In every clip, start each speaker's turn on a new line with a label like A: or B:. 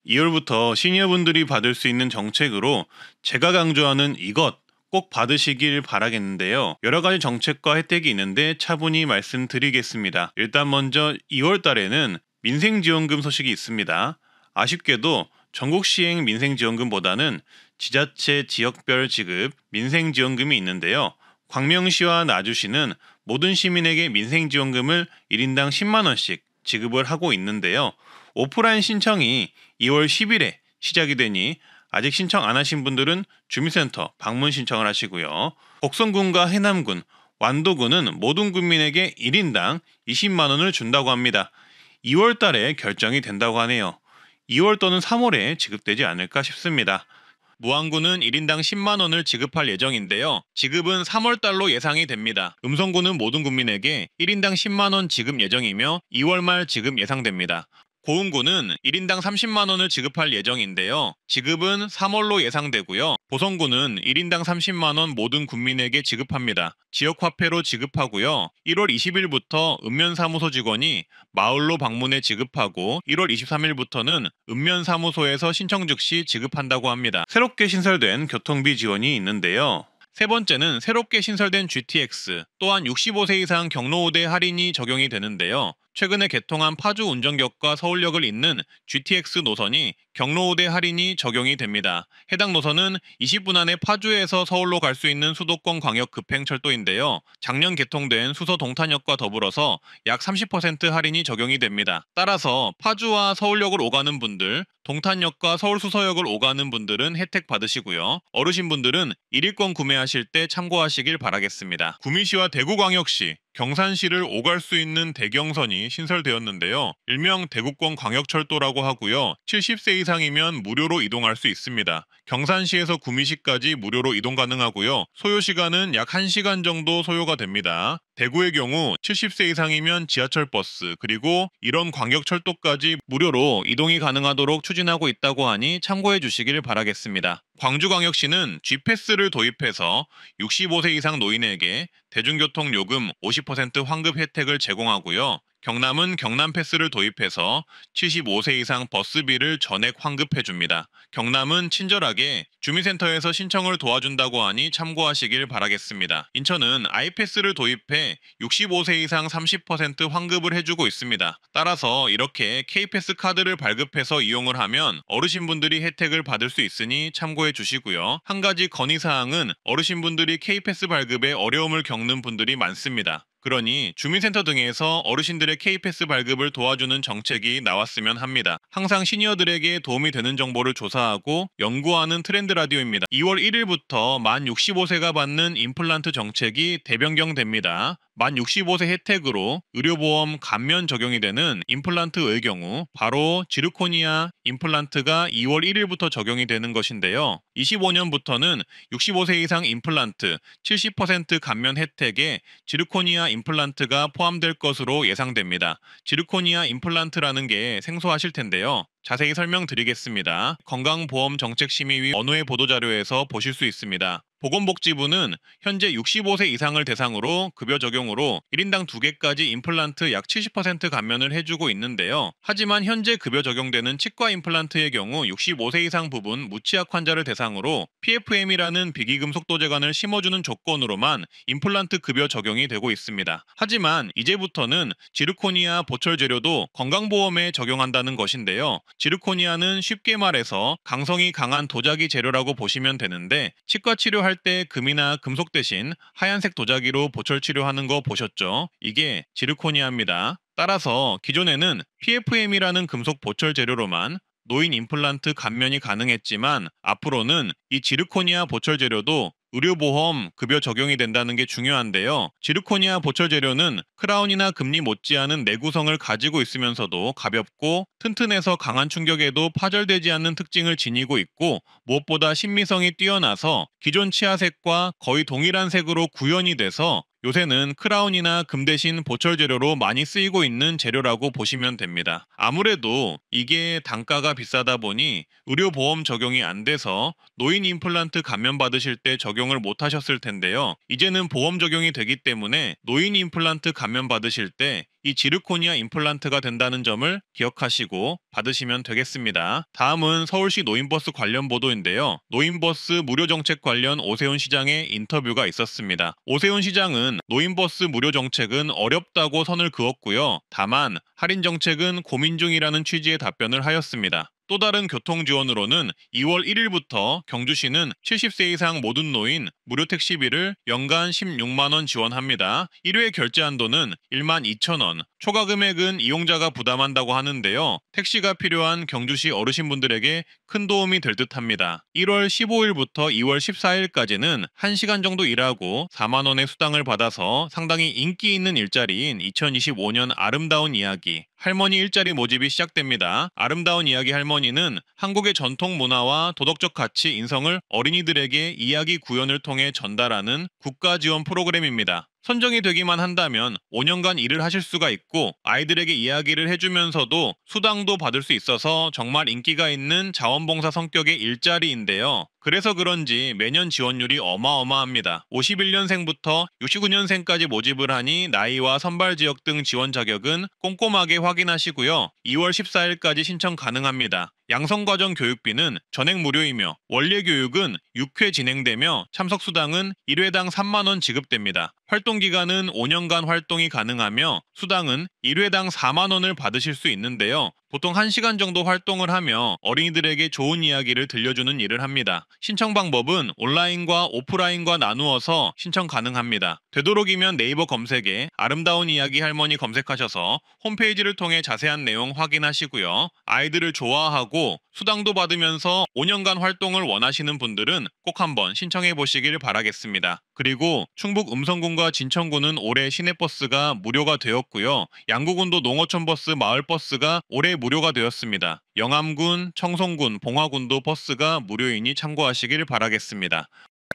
A: 2월부터 시니어분들이 받을 수 있는 정책으로 제가 강조하는 이것 꼭 받으시길 바라겠는데요. 여러 가지 정책과 혜택이 있는데 차분히 말씀드리겠습니다. 일단 먼저 2월 달에는 민생지원금 소식이 있습니다. 아쉽게도 전국 시행 민생지원금보다는 지자체 지역별 지급 민생지원금이 있는데요. 광명시와 나주시는 모든 시민에게 민생지원금을 1인당 10만 원씩 지급을 하고 있는데요. 오프라인 신청이 2월 10일에 시작이 되니 아직 신청 안 하신 분들은 주민센터 방문 신청을 하시고요. 곡성군과 해남군, 완도군은 모든 국민에게 1인당 20만 원을 준다고 합니다. 2월 달에 결정이 된다고 하네요. 2월 또는 3월에 지급되지 않을까 싶습니다. 무안군은 1인당 10만 원을 지급할 예정인데요. 지급은 3월 달로 예상이 됩니다. 음성군은 모든 국민에게 1인당 10만 원 지급 예정이며 2월 말 지급 예상됩니다. 고흥군은 1인당 30만 원을 지급할 예정인데요. 지급은 3월로 예상되고요. 보성군은 1인당 30만 원 모든 국민에게 지급합니다. 지역화폐로 지급하고요. 1월 20일부터 읍면사무소 직원이 마을로 방문해 지급하고 1월 23일부터는 읍면사무소에서 신청 즉시 지급한다고 합니다. 새롭게 신설된 교통비 지원이 있는데요. 세 번째는 새롭게 신설된 GTX, 또한 65세 이상 경로우대 할인이 적용이 되는데요. 최근에 개통한 파주 운전격과 서울역을 잇는 GTX 노선이 경로우대 할인이 적용이 됩니다. 해당 노선은 20분 안에 파주에서 서울로 갈 수 있는 수도권 광역 급행철도인데요. 작년 개통된 수서 동탄역과 더불어서 약 30% 할인이 적용이 됩니다. 따라서 파주와 서울역을 오가는 분들, 동탄역과 서울 수서역을 오가는 분들은 혜택 받으시고요. 어르신분들은 1일권 구매하실 때 참고하시길 바라겠습니다. 구미시와 대구광역시, 경산시를 오갈 수 있는 대경선이 신설되었는데요. 일명 대구권 광역철도라고 하고요. 70세 이상이면 무료로 이동할 수 있습니다. 경산시에서 구미시까지 무료로 이동 가능하고요. 소요시간은 약 1시간 정도 소요가 됩니다. 대구의 경우 70세 이상이면 지하철버스 그리고 이런 광역철도까지 무료로 이동이 가능하도록 추진하고 있다고 하니 참고해 주시길 바라겠습니다. 광주광역시는 G패스를 도입해서 65세 이상 노인에게 대중교통 요금 50% 환급 혜택을 제공하고요. 경남은 경남패스를 도입해서 75세 이상 버스비를 전액 환급해줍니다. 경남은 친절하게 주민센터에서 신청을 도와준다고 하니 참고하시길 바라겠습니다. 인천은 아이패스를 도입해 65세 이상 30% 환급을 해주고 있습니다. 따라서 이렇게 K패스 카드를 발급해서 이용을 하면 어르신분들이 혜택을 받을 수 있으니 참고해 주시고요. 한 가지 건의사항은 어르신분들이 K패스 발급에 어려움을 겪는 분들이 많습니다. 그러니 주민센터 등에서 어르신들의 K패스 발급을 도와주는 정책이 나왔으면 합니다. 항상 시니어들에게 도움이 되는 정보를 조사하고 연구하는 트렌드 라디오입니다. 2월 1일부터 만 65세가 받는 임플란트 정책이 대변경됩니다. 만 65세 혜택으로 의료보험 감면 적용이 되는 임플란트의 경우 바로 지르코니아 임플란트가 2월 1일부터 적용이 되는 것인데요. 25년부터는 65세 이상 임플란트 70% 감면 혜택에 지르코니아 임플란트가 포함될 것으로 예상됩니다. 지르코니아 임플란트라는 게 생소하실 텐데요. 자세히 설명드리겠습니다. 건강보험정책심의위 언호의 보도자료에서 보실 수 있습니다. 보건복지부는 현재 65세 이상을 대상으로 급여 적용으로 1인당 2개까지 임플란트 약 70% 감면을 해주고 있는데요. 하지만 현재 급여 적용되는 치과 임플란트의 경우 65세 이상 부분 무치약 환자를 대상으로 PFM이라는 비기금속 도제관을 심어주는 조건으로만 임플란트 급여 적용이 되고 있습니다. 하지만 이제부터는 지르코니아 보철 재료도 건강보험에 적용한다는 것인데요. 지르코니아는 쉽게 말해서 강성이 강한 도자기 재료라고 보시면 되는데 치과 치료할 때 금이나 금속 대신 하얀색 도자기로 보철 치료하는 거 보셨죠? 이게 지르코니아입니다. 따라서 기존에는 PFM이라는 금속 보철 재료로만 노인 임플란트 감면이 가능했지만 앞으로는 이 지르코니아 보철 재료도 의료보험 급여 적용이 된다는 게 중요한데요. 지르코니아 보철 재료는 크라운이나 금리 못지않은 내구성을 가지고 있으면서도 가볍고 튼튼해서 강한 충격에도 파절되지 않는 특징을 지니고 있고 무엇보다 신미성이 뛰어나서 기존 치아색과 거의 동일한 색으로 구현이 돼서 요새는 크라운이나 금 대신 보철 재료로 많이 쓰이고 있는 재료라고 보시면 됩니다. 아무래도 이게 단가가 비싸다 보니 의료보험 적용이 안 돼서 노인 임플란트 감면 받으실 때 적용을 못 하셨을 텐데요. 이제는 보험 적용이 되기 때문에 노인 임플란트 감면 받으실 때 이 지르코니아 임플란트가 된다는 점을 기억하시고 받으시면 되겠습니다. 다음은 서울시 노인버스 관련 보도인데요. 노인버스 무료 정책 관련 오세훈 시장의 인터뷰가 있었습니다. 오세훈 시장은 노인버스 무료 정책은 어렵다고 선을 그었고요. 다만 할인 정책은 고민 중이라는 취지의 답변을 하였습니다. 또 다른 교통 지원으로는 2월 1일부터 경주시는 70세 이상 모든 노인 무료 택시비를 연간 16만 원 지원합니다. 1회 결제 한도는 1만 2천 원, 초과 금액은 이용자가 부담한다고 하는데요. 택시가 필요한 경주시 어르신분들에게 큰 도움이 될 듯합니다. 1월 15일부터 2월 14일까지는 1시간 정도 일하고 4만 원의 수당을 받아서 상당히 인기 있는 일자리인 2025년 아름다운 이야기 할머니 일자리 모집이 시작됩니다. 아름다운 이야기 할머니는 한국의 전통 문화와 도덕적 가치 인성을 어린이들에게 이야기 구연을 통해 전달하는 국가 지원 프로그램입니다. 선정이 되기만 한다면 5년간 일을 하실 수가 있고 아이들에게 이야기를 해주면서도 수당도 받을 수 있어서 정말 인기가 있는 자원봉사 성격의 일자리인데요. 그래서 그런지 매년 지원율이 어마어마합니다. 51년생부터 69년생까지 모집을 하니 나이와 선발 지역 등 지원 자격은 꼼꼼하게 확인하시고요. 2월 14일까지 신청 가능합니다. 양성과정 교육비는 전액 무료이며 원래 교육은 6회 진행되며 참석 수당은 1회당 3만 원 지급됩니다. 활동 기간은 5년간 활동이 가능하며 수당은 1회당 4만 원을 받으실 수 있는데요. 보통 1시간 정도 활동을 하며 어린이들에게 좋은 이야기를 들려주는 일을 합니다. 신청 방법은 온라인과 오프라인과 나누어서 신청 가능합니다. 되도록이면 네이버 검색에 아름다운 이야기 할머니 검색하셔서 홈페이지를 통해 자세한 내용 확인하시고요. 아이들을 좋아하고 수당도 받으면서 5년간 활동을 원하시는 분들은 꼭 한번 신청해 보시길 바라겠습니다. 그리고 충북 음성군과 진천군은 올해 시내버스가 무료가 되었고요. 양구군도 농어촌버스 마을버스가 올해 무료가 되었습니다. 영암군, 청송군, 봉화군도 버스가 무료이니 참고하시길 바라겠습니다.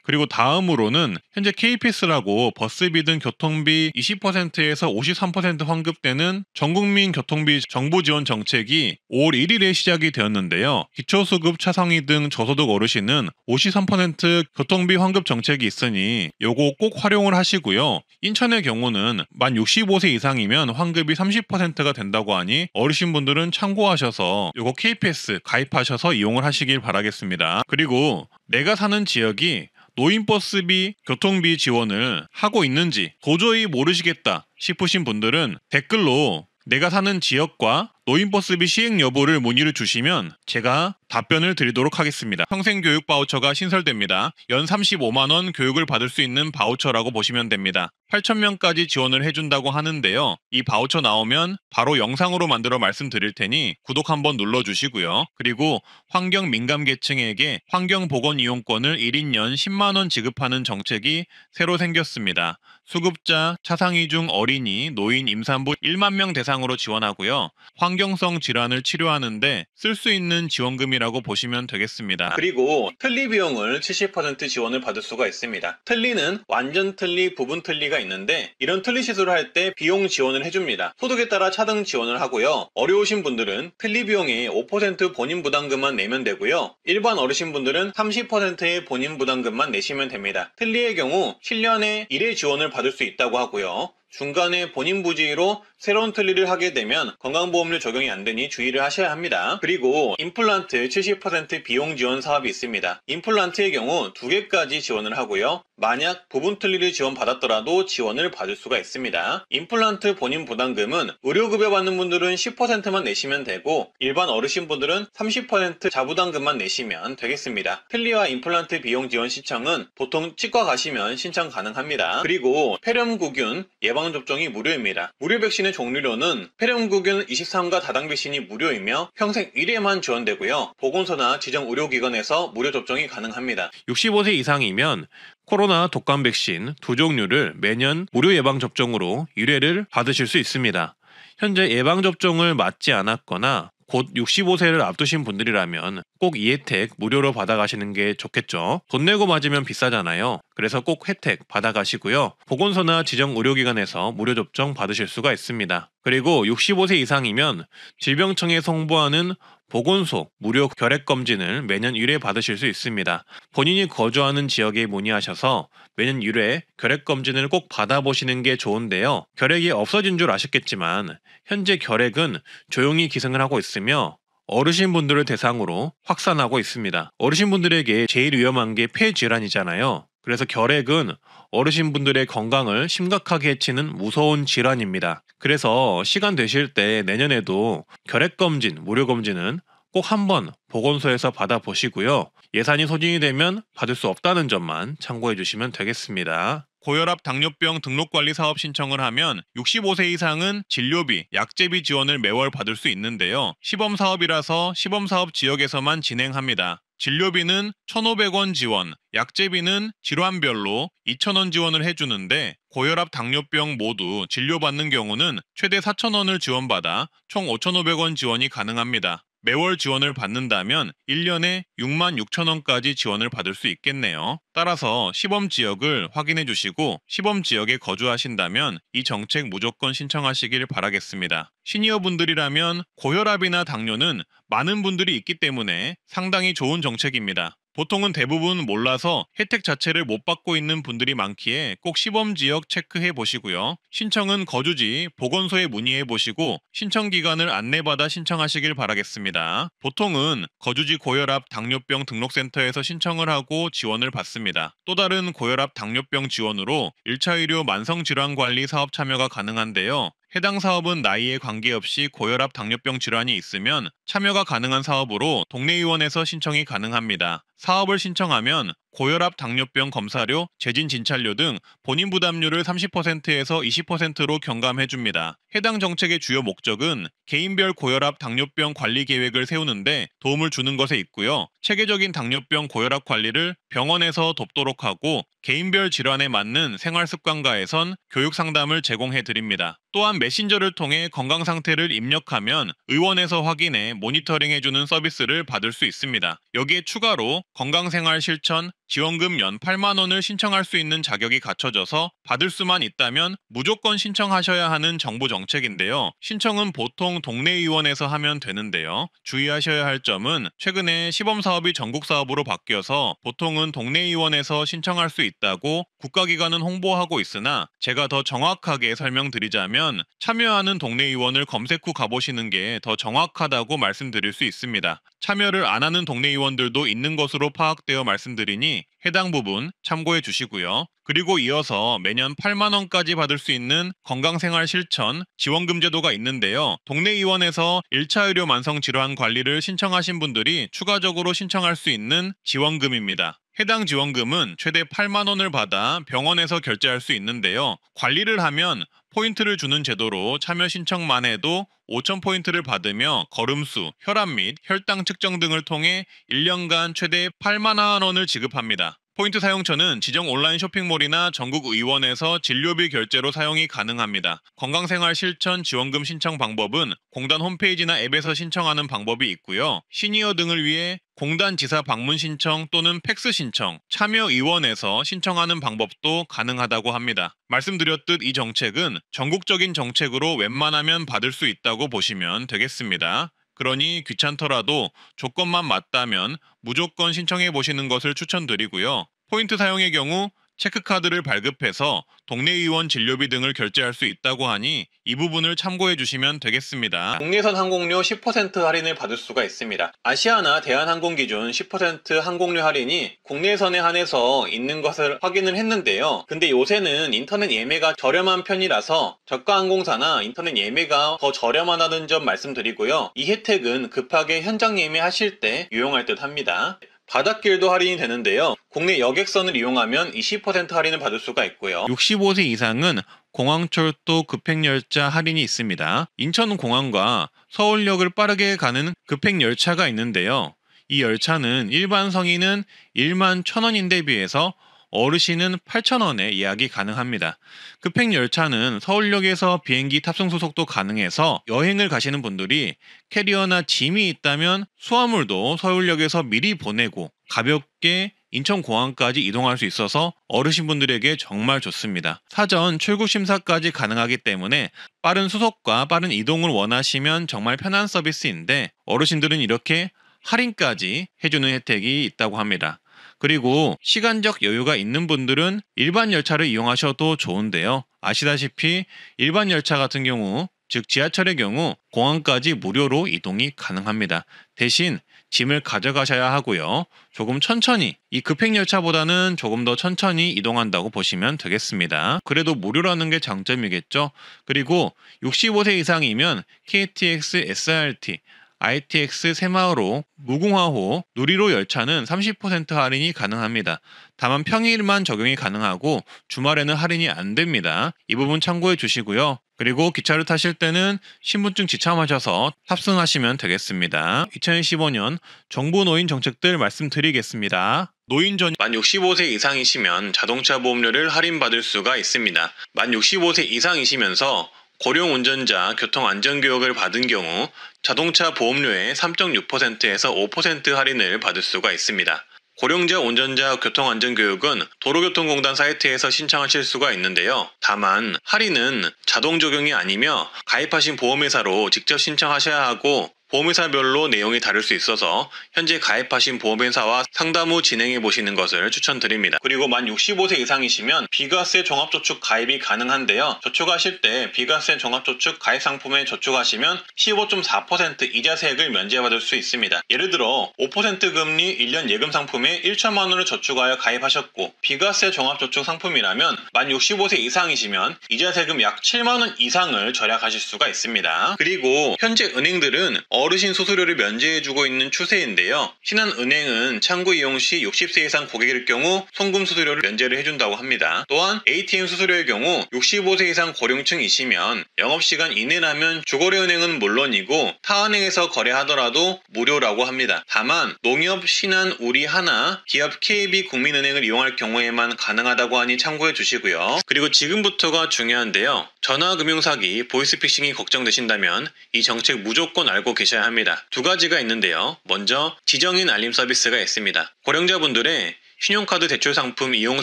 A: 그리고 다음으로는 현재 KPS라고 버스비 등 교통비 20%에서 53% 환급되는 전국민 교통비 정부 지원 정책이 5월 1일에 시작이 되었는데요. 기초수급 차상위 등 저소득 어르신은 53% 교통비 환급 정책이 있으니 요거 꼭 활용을 하시고요. 인천의 경우는 만 65세 이상이면 환급이 30%가 된다고 하니 어르신분들은 참고하셔서 요거 KPS 가입하셔서 이용을 하시길 바라겠습니다. 그리고 내가 사는 지역이 노인버스비, 교통비 지원을 하고 있는지 도저히 모르시겠다 싶으신 분들은 댓글로 내가 사는 지역과 노인버스비 시행 여부를 문의를 주시면 제가 답변을 드리도록 하겠습니다. 평생교육 바우처가 신설됩니다. 연 35만원 교육을 받을 수 있는 바우처라고 보시면 됩니다. 8,000명까지 지원을 해준다고 하는데요. 이 바우처 나오면 바로 영상으로 만들어 말씀드릴 테니 구독 한번 눌러주시고요. 그리고 환경 민감 계층에게 환경보건 이용권을 1인 연 10만원 지급하는 정책이 새로 생겼습니다. 수급자, 차상위 중 어린이, 노인, 임산부 1만 명 대상으로 지원하고요. 환경성 질환을 치료하는데 쓸 수 있는 지원금이라고 보시면 되겠습니다. 그리고 틀니 비용을 70% 지원을 받을 수가 있습니다. 틀니는 완전 틀니, 부분 틀니가 있는데 이런 틀니 시술을 할 때 비용 지원을 해줍니다. 소득에 따라 차등 지원을 하고요. 어려우신 분들은 틀니 비용의 5% 본인 부담금만 내면 되고요. 일반 어르신분들은 30%의 본인 부담금만 내시면 됩니다. 틀니의 경우 7년에 1회 지원을 받을 수 있다고 하고요. 중간에 본인 부지로 새로운 틀니를 하게 되면 건강보험료 적용이 안 되니 주의를 하셔야 합니다. 그리고 임플란트 70% 비용 지원 사업이 있습니다. 임플란트의 경우 2개까지 지원을 하고요. 만약 부분 틀니를 지원받았더라도 지원을 받을 수가 있습니다. 임플란트 본인 부담금은 의료급여 받는 분들은 10%만 내시면 되고 일반 어르신분들은 30% 자부담금만 내시면 되겠습니다. 틀니와 임플란트 비용 지원 신청은 보통 치과 가시면 신청 가능합니다. 그리고 폐렴구균 예방접종이 무료입니다. 무료 백신의 종류로는 폐렴구균 23가 다당 백신이 무료이며 평생 1회만 지원되고요. 보건소나 지정 의료기관에서 무료 접종이 가능합니다. 65세 이상이면 코로나 독감 백신 2종류를 매년 무료 예방접종으로 1회를 받으실 수 있습니다. 현재 예방접종을 맞지 않았거나 곧 65세를 앞두신 분들이라면 꼭 이 혜택 무료로 받아가시는 게 좋겠죠. 돈 내고 맞으면 비싸잖아요. 그래서 꼭 혜택 받아가시고요. 보건소나 지정 의료기관에서 무료 접종 받으실 수가 있습니다. 그리고 65세 이상이면 질병청에 송부하는 보건소 무료 결핵검진을 매년 1회 받으실 수 있습니다. 본인이 거주하는 지역에 문의하셔서 매년 1회 결핵검진을 꼭 받아보시는 게 좋은데요. 결핵이 없어진 줄 아셨겠지만 현재 결핵은 조용히 기승을 하고 있으며 어르신분들을 대상으로 확산하고 있습니다. 어르신분들에게 제일 위험한 게 폐질환이잖아요. 그래서 결핵은 어르신분들의 건강을 심각하게 해치는 무서운 질환입니다. 그래서 시간 되실 때 내년에도 결핵검진, 무료검진은 꼭 한번 보건소에서 받아보시고요. 예산이 소진이 되면 받을 수 없다는 점만 참고해 주시면 되겠습니다. 고혈압 당뇨병 등록관리 사업 신청을 하면 65세 이상은 진료비, 약제비 지원을 매월 받을 수 있는데요. 시범사업이라서 시범사업 지역에서만 진행합니다. 진료비는 1,500원 지원, 약제비는 질환별로 2,000원 지원을 해주는데 고혈압 당뇨병 모두 진료받는 경우는 최대 4,000원을 지원받아 총 5,500원 지원이 가능합니다. 매월 지원을 받는다면 1년에 66,000원까지 지원을 받을 수 있겠네요. 따라서 시범 지역을 확인해 주시고 시범 지역에 거주하신다면 이 정책 무조건 신청하시길 바라겠습니다. 시니어분들이라면 고혈압이나 당뇨는 많은 분들이 있기 때문에 상당히 좋은 정책입니다. 보통은 대부분 몰라서 혜택 자체를 못 받고 있는 분들이 많기에 꼭 시범 지역 체크해 보시고요. 신청은 거주지 보건소에 문의해 보시고 신청 기간을 안내받아 신청하시길 바라겠습니다. 보통은 거주지 고혈압 당뇨병 등록센터에서 신청을 하고 지원을 받습니다. 또 다른 고혈압 당뇨병 지원으로 1차 의료 만성질환관리 사업 참여가 가능한데요. 해당 사업은 나이에 관계없이 고혈압 당뇨병 질환이 있으면 참여가 가능한 사업으로 동네 의원에서 신청이 가능합니다. 사업을 신청하면 고혈압 당뇨병 검사료, 재진 진찰료 등 본인 부담률을 30%에서 20%로 경감해줍니다. 해당 정책의 주요 목적은 개인별 고혈압 당뇨병 관리 계획을 세우는데 도움을 주는 것에 있고요. 체계적인 당뇨병 고혈압 관리를 병원에서 돕도록 하고 개인별 질환에 맞는 생활습관가에선 교육 상담을 제공해 드립니다. 또한 메신저를 통해 건강 상태를 입력하면 의원에서 확인해 모니터링해주는 서비스를 받을 수 있습니다. 여기에 추가로 건강생활 실천 지원금 연 8만 원을 신청할 수 있는 자격이 갖춰져서 받을 수만 있다면 무조건 신청하셔야 하는 정부 정책인데요. 신청은 보통 동네 의원에서 하면 되는데요. 주의하셔야 할 점은 최근에 시범사업이 전국사업으로 바뀌어서 보통은 동네 의원에서 신청할 수 있다고 국가기관은 홍보하고 있으나 제가 더 정확하게 설명드리자면 참여하는 동네 의원을 검색 후 가보시는 게 더 정확하다고 말씀드릴 수 있습니다. 참여를 안 하는 동네 의원들도 있는 것으로 파악되어 말씀드리니 해당 부분 참고해 주시고요. 그리고 이어서 매년 8만 원까지 받을 수 있는 건강생활 실천 지원금 제도가 있는데요. 동네 의원에서 1차 의료 만성질환 관리를 신청하신 분들이 추가적으로 신청할 수 있는 지원금입니다. 해당 지원금은 최대 8만 원을 받아 병원에서 결제할 수 있는데요. 관리를 하면 포인트를 주는 제도로 참여 신청만 해도 5,000포인트를 받으며 걸음수, 혈압 및 혈당 측정 등을 통해 1년간 최대 8만 원을 지급합니다. 포인트 사용처는 지정 온라인 쇼핑몰이나 전국 의원에서 진료비 결제로 사용이 가능합니다. 건강생활 실천 지원금 신청 방법은 공단 홈페이지나 앱에서 신청하는 방법이 있고요. 시니어 등을 위해 공단 지사 방문 신청 또는 팩스 신청, 참여의원에서 신청하는 방법도 가능하다고 합니다. 말씀드렸듯 이 정책은 전국적인 정책으로 웬만하면 받을 수 있다고 보시면 되겠습니다. 그러니 귀찮더라도 조건만 맞다면 무조건 신청해 보시는 것을 추천드리고요. 포인트 사용의 경우 체크카드를 발급해서 동네 의원 진료비 등을 결제할 수 있다고 하니 이 부분을 참고해 주시면 되겠습니다. 국내선 항공료 10% 할인을 받을 수가 있습니다. 아시아나 대한항공 기준 10% 항공료 할인이 국내선에 한해서 있는 것을 확인을 했는데요. 근데 요새는 인터넷 예매가 저렴한 편이라서 저가 항공사나 인터넷 예매가 더 저렴하다는 점 말씀드리고요. 이 혜택은 급하게 현장 예매하실 때 유용할 듯 합니다. 바닷길도 할인이 되는데요. 국내 여객선을 이용하면 20% 할인을 받을 수가 있고요. 65세 이상은 공항철도 급행열차 할인이 있습니다. 인천공항과 서울역을 빠르게 가는 급행열차가 있는데요. 이 열차는 일반 성인은 1만 1,000원인데 비해서 어르신은 8,000원에 예약이 가능합니다. 급행열차는 서울역에서 비행기 탑승 소속도 가능해서 여행을 가시는 분들이 캐리어나 짐이 있다면 수화물도 서울역에서 미리 보내고 가볍게 인천공항까지 이동할 수 있어서 어르신분들에게 정말 좋습니다. 사전 출국 심사까지 가능하기 때문에 빠른 수속과 빠른 이동을 원하시면 정말 편한 서비스인데 어르신들은 이렇게 할인까지 해주는 혜택이 있다고 합니다. 그리고 시간적 여유가 있는 분들은 일반 열차를 이용하셔도 좋은데요. 아시다시피 일반 열차 같은 경우, 즉 지하철의 경우 공항까지 무료로 이동이 가능합니다. 대신 짐을 가져가셔야 하고요. 조금 천천히, 이 급행열차보다는 조금 더 천천히 이동한다고 보시면 되겠습니다. 그래도 무료라는 게 장점이겠죠. 그리고 65세 이상이면 KTX, SRT, ITX 새마을호, 무궁화호, 누리호 열차는 30% 할인이 가능합니다. 다만 평일만 적용이 가능하고 주말에는 할인이 안 됩니다. 이 부분 참고해 주시고요. 그리고 기차를 타실 때는 신분증 지참하셔서 탑승하시면 되겠습니다. 2015년 정부 노인 정책들 말씀드리겠습니다. 노인 전 만 65세 이상이시면 자동차 보험료를 할인받을 수가 있습니다. 만 65세 이상이시면서 고령 운전자 교통안전교육을 받은 경우 자동차 보험료의 3.6%에서 5% 할인을 받을 수가 있습니다. 고령자 운전자 교통안전교육은 도로교통공단 사이트에서 신청하실 수가 있는데요. 다만 할인은 자동 적용이 아니며 가입하신 보험회사로 직접 신청하셔야 하고 보험회사별로 내용이 다를 수 있어서 현재 가입하신 보험회사와 상담 후 진행해 보시는 것을 추천드립니다. 그리고 만 65세 이상이시면 비과세 종합저축 가입이 가능한데요. 저축하실 때 비과세 종합저축 가입 상품에 저축하시면 15.4% 이자세액을 면제받을 수 있습니다. 예를 들어 5% 금리 1년 예금 상품에 1천만 원을 저축하여 가입하셨고 비과세 종합저축 상품이라면 만 65세 이상이시면 이자세금 약 7만 원 이상을 절약하실 수가 있습니다. 그리고 현재 은행들은 어르신 수수료를 면제해주고 있는 추세인데요. 신한은행은 창구 이용 시 60세 이상 고객일 경우 송금 수수료를 면제를 해준다고 합니다. 또한 ATM 수수료의 경우 65세 이상 고령층이시면 영업시간 이내라면 주거래은행은 물론이고 타은행에서 거래하더라도 무료라고 합니다. 다만 농협, 신한, 우리하나, 기업 KB 국민은행을 이용할 경우에만 가능하다고 하니 참고해 주시고요. 그리고 지금부터가 중요한데요. 전화금융사기, 보이스피싱이 걱정되신다면 이 정책 무조건 알고 계셔야 합니다. 두 가지가 있는데요. 먼저 지정인 알림 서비스가 있습니다. 고령자분들의 신용카드 대출 상품 이용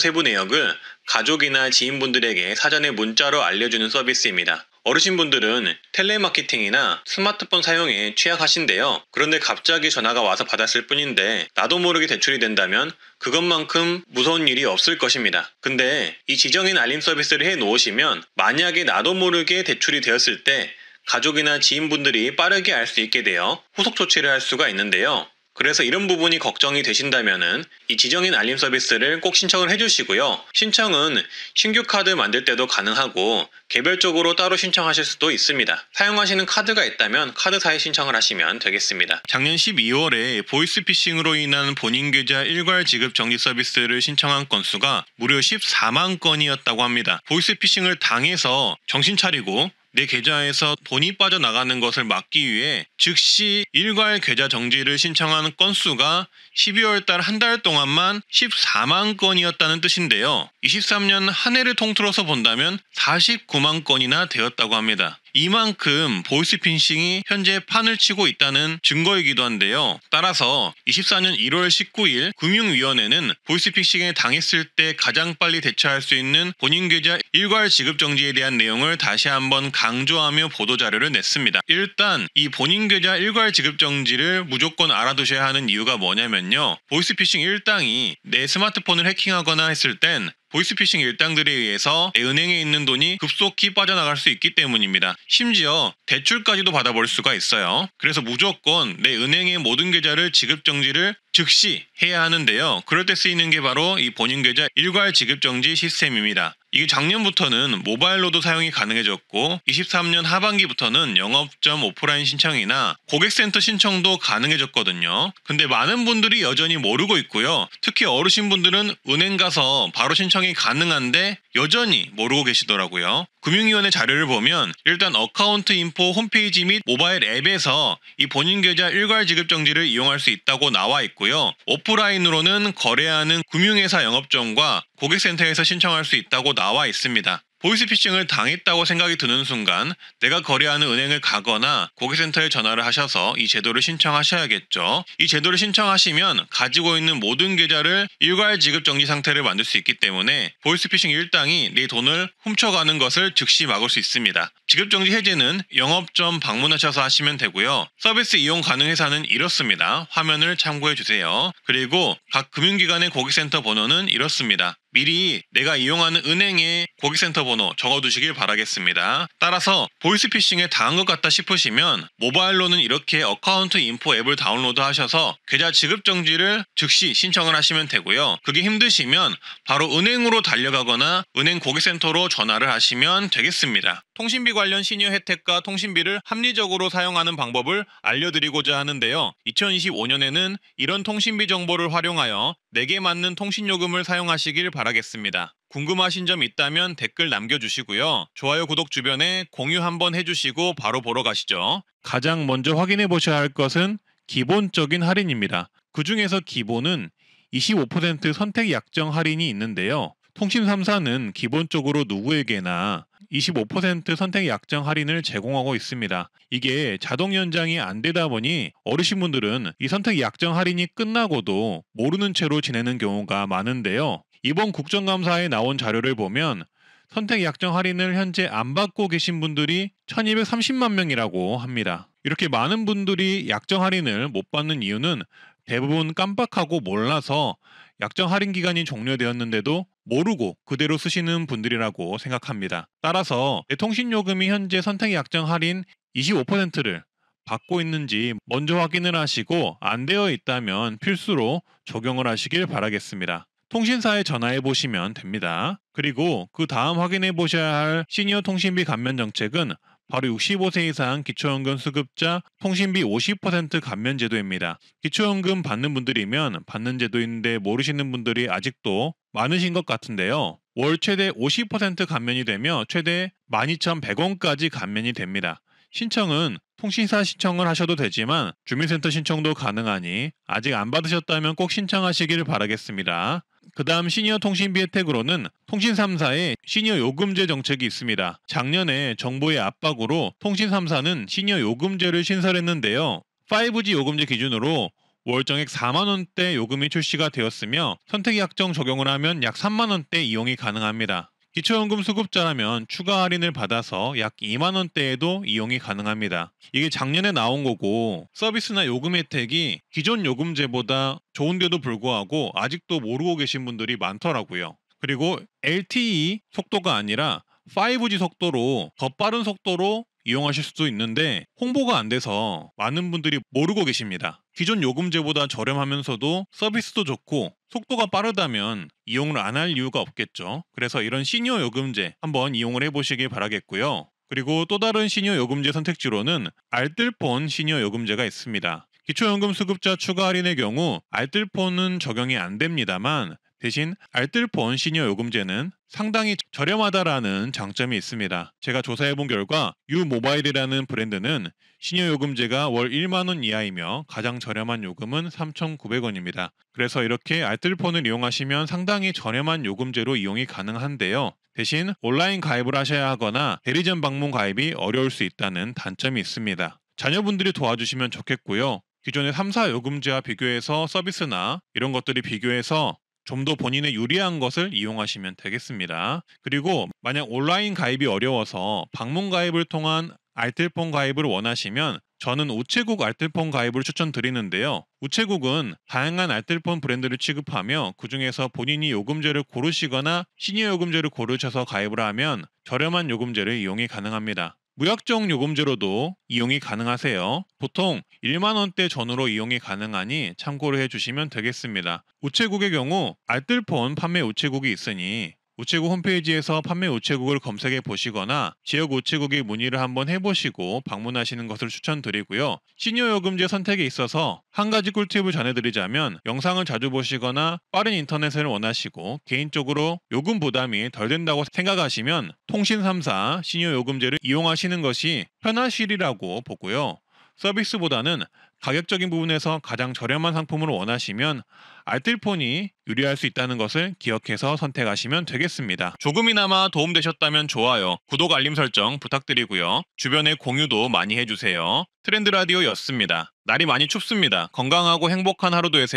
A: 세부 내역을 가족이나 지인분들에게 사전에 문자로 알려주는 서비스입니다. 어르신분들은 텔레마케팅이나 스마트폰 사용에 취약하신데요. 그런데 갑자기 전화가 와서 받았을 뿐인데 나도 모르게 대출이 된다면 그것만큼 무서운 일이 없을 것입니다. 근데 이 지정인 알림 서비스를 해 놓으시면 만약에 나도 모르게 대출이 되었을 때 가족이나 지인분들이 빠르게 알 수 있게 되어 후속 조치를 할 수가 있는데요. 그래서 이런 부분이 걱정이 되신다면은 이 지정인 알림 서비스를 꼭 신청을 해주시고요. 신청은 신규 카드 만들 때도 가능하고 개별적으로 따로 신청하실 수도 있습니다. 사용하시는 카드가 있다면 카드사에 신청을 하시면 되겠습니다. 작년 12월에 보이스피싱으로 인한 본인 계좌 일괄 지급 정지 서비스를 신청한 건수가 무려 14만 건이었다고 합니다. 보이스피싱을 당해서 정신 차리고 내 계좌에서 돈이 빠져나가는 것을 막기 위해 즉시 일괄 계좌 정지를 신청하는 건수가 12월 달 한 달 동안만 14만 건이었다는 뜻인데요. 23년 한 해를 통틀어서 본다면 49만 건이나 되었다고 합니다. 이만큼 보이스피싱이 현재 판을 치고 있다는 증거이기도 한데요. 따라서 24년 1월 19일 금융위원회는 보이스피싱에 당했을 때 가장 빨리 대처할 수 있는 본인 계좌 일괄 지급 정지에 대한 내용을 다시 한번 강조하며 보도자료를 냈습니다. 일단 이 본인 계좌 일괄 지급 정지를 무조건 알아두셔야 하는 이유가 뭐냐면요. 보이스피싱 일당이 내 스마트폰을 해킹하거나 했을 땐 보이스피싱 일당들에 의해서 내 은행에 있는 돈이 급속히 빠져나갈 수 있기 때문입니다. 심지어 대출까지도 받아볼 수가 있어요. 그래서 무조건 내 은행의 모든 계좌를 지급 정지를 즉시 해야 하는데요. 그럴 때 쓰이는 게 바로 이 본인 계좌 일괄 지급 정지 시스템입니다. 이게 작년부터는 모바일로도 사용이 가능해졌고 23년 하반기부터는 영업점 오프라인 신청이나 고객센터 신청도 가능해졌거든요. 근데 많은 분들이 여전히 모르고 있고요. 특히 어르신분들은 은행 가서 바로 신청이 가능한데 여전히 모르고 계시더라고요. 금융위원회 자료를 보면 일단 어카운트 인포 홈페이지 및 모바일 앱에서 이 본인 계좌 일괄 지급 정지를 이용할 수 있다고 나와 있고요. 오프라인으로는 거래하는 금융회사 영업점과 고객센터에서 신청할 수 있다고 나와 있습니다. 보이스피싱을 당했다고 생각이 드는 순간 내가 거래하는 은행을 가거나 고객센터에 전화를 하셔서 이 제도를 신청하셔야겠죠. 이 제도를 신청하시면 가지고 있는 모든 계좌를 일괄 지급 정지 상태를 만들 수 있기 때문에 보이스피싱 일당이 내 돈을 훔쳐가는 것을 즉시 막을 수 있습니다. 지급 정지 해제는 영업점 방문하셔서 하시면 되고요. 서비스 이용 가능 회사는 이렇습니다. 화면을 참고해 주세요. 그리고 각 금융기관의 고객센터 번호는 이렇습니다. 미리 내가 이용하는 은행의 고객센터 번호 적어두시길 바라겠습니다. 따라서 보이스피싱에 당한 것 같다 싶으시면 모바일로는 이렇게 어카운트 인포 앱을 다운로드 하셔서 계좌 지급 정지를 즉시 신청을 하시면 되고요. 그게 힘드시면 바로 은행으로 달려가거나 은행 고객센터로 전화를 하시면 되겠습니다. 통신비 관련 시니어 혜택과 통신비를 합리적으로 사용하는 방법을 알려드리고자 하는데요. 2025년에는 이런 통신비 정보를 활용하여 내게 맞는 통신요금을 사용하시길 바라겠습니다. 궁금하신 점 있다면 댓글 남겨주시고요. 좋아요, 구독 주변에 공유 한번 해주시고 바로 보러 가시죠. 가장 먼저 확인해 보셔야 할 것은 기본적인 할인입니다. 그 중에서 기본은 25% 선택 약정 할인이 있는데요. 통신 3사는 기본적으로 누구에게나 25% 선택 약정 할인을 제공하고 있습니다. 이게 자동 연장이 안 되다 보니 어르신분들은 이 선택 약정 할인이 끝나고도 모르는 채로 지내는 경우가 많은데요. 이번 국정감사에 나온 자료를 보면 선택 약정 할인을 현재 안 받고 계신 분들이 1230만 명이라고 합니다. 이렇게 많은 분들이 약정 할인을 못 받는 이유는 대부분 깜빡하고 몰라서 약정 할인 기간이 종료되었는데도 모르고 그대로 쓰시는 분들이라고 생각합니다. 따라서 내 통신요금이 현재 선택 약정 할인 25%를 받고 있는지 먼저 확인을 하시고 안 되어 있다면 필수로 적용을 하시길 바라겠습니다. 통신사에 전화해 보시면 됩니다. 그리고 그 다음 확인해 보셔야 할 시니어 통신비 감면 정책은 바로 65세 이상 기초연금 수급자 통신비 50% 감면 제도입니다. 기초연금 받는 분들이면 받는 제도인데 모르시는 분들이 아직도 많으신 것 같은데요. 월 최대 50% 감면이 되며 최대 12,100원까지 감면이 됩니다. 신청은 통신사 신청을 하셔도 되지만 주민센터 신청도 가능하니 아직 안 받으셨다면 꼭 신청하시길 바라겠습니다. 그 다음 시니어 통신비 혜택으로는 통신 3사의 시니어 요금제 정책이 있습니다. 작년에 정부의 압박으로 통신 3사는 시니어 요금제를 신설했는데요. 5G 요금제 기준으로 월정액 4만원대 요금이 출시가 되었으며 선택 약정 적용을 하면 약 3만원대 이용이 가능합니다. 기초연금 수급자라면 추가 할인을 받아서 약 2만원대에도 이용이 가능합니다. 이게 작년에 나온 거고 서비스나 요금 혜택이 기존 요금제보다 좋은데도 불구하고 아직도 모르고 계신 분들이 많더라고요. 그리고 LTE 속도가 아니라 5G 속도로 더 빠른 속도로 이용하실 수도 있는데 홍보가 안 돼서 많은 분들이 모르고 계십니다. 기존 요금제보다 저렴하면서도 서비스도 좋고 속도가 빠르다면 이용을 안 할 이유가 없겠죠. 그래서 이런 시니어 요금제 한번 이용을 해보시길 바라겠고요. 그리고 또 다른 시니어 요금제 선택지로는 알뜰폰 시니어 요금제가 있습니다. 기초연금 수급자 추가 할인의 경우 알뜰폰은 적용이 안 됩니다만 대신 알뜰폰 시니어 요금제는 상당히 저렴하다라는 장점이 있습니다. 제가 조사해본 결과 유모바일이라는 브랜드는 시니어 요금제가 월 1만원 이하이며 가장 저렴한 요금은 3,900원입니다. 그래서 이렇게 알뜰폰을 이용하시면 상당히 저렴한 요금제로 이용이 가능한데요. 대신 온라인 가입을 하셔야 하거나 대리점 방문 가입이 어려울 수 있다는 단점이 있습니다. 자녀분들이 도와주시면 좋겠고요. 기존의 3사 요금제와 비교해서 서비스나 이런 것들이 비교해서 좀 더 본인의 유리한 것을 이용하시면 되겠습니다. 그리고 만약 온라인 가입이 어려워서 방문 가입을 통한 알뜰폰 가입을 원하시면 저는 우체국 알뜰폰 가입을 추천드리는데요. 우체국은 다양한 알뜰폰 브랜드를 취급하며 그 중에서 본인이 요금제를 고르시거나 시니어 요금제를 고르셔서 가입을 하면 저렴한 요금제를 이용이 가능합니다. 무약정 요금제로도 이용이 가능하세요. 보통 1만원대 전후로 이용이 가능하니 참고를 해주시면 되겠습니다. 우체국의 경우 알뜰폰 판매 우체국이 있으니 우체국 홈페이지에서 판매 우체국을 검색해 보시거나 지역 우체국에 문의를 한번 해보시고 방문하시는 것을 추천드리고요. 시니어 요금제 선택에 있어서 한 가지 꿀팁을 전해드리자면 영상을 자주 보시거나 빠른 인터넷을 원하시고 개인적으로 요금 부담이 덜 된다고 생각하시면 통신 3사 시니어 요금제를 이용하시는 것이 편하시리라고 보고요. 서비스보다는 가격적인 부분에서 가장 저렴한 상품을 원하시면 알뜰폰이 유리할 수 있다는 것을 기억해서 선택하시면 되겠습니다. 조금이나마 도움되셨다면 좋아요, 구독, 알림 설정 부탁드리고요. 주변에 공유도 많이 해주세요. 트렌드 라디오였습니다. 날이 많이 춥습니다. 건강하고 행복한 하루 되세요.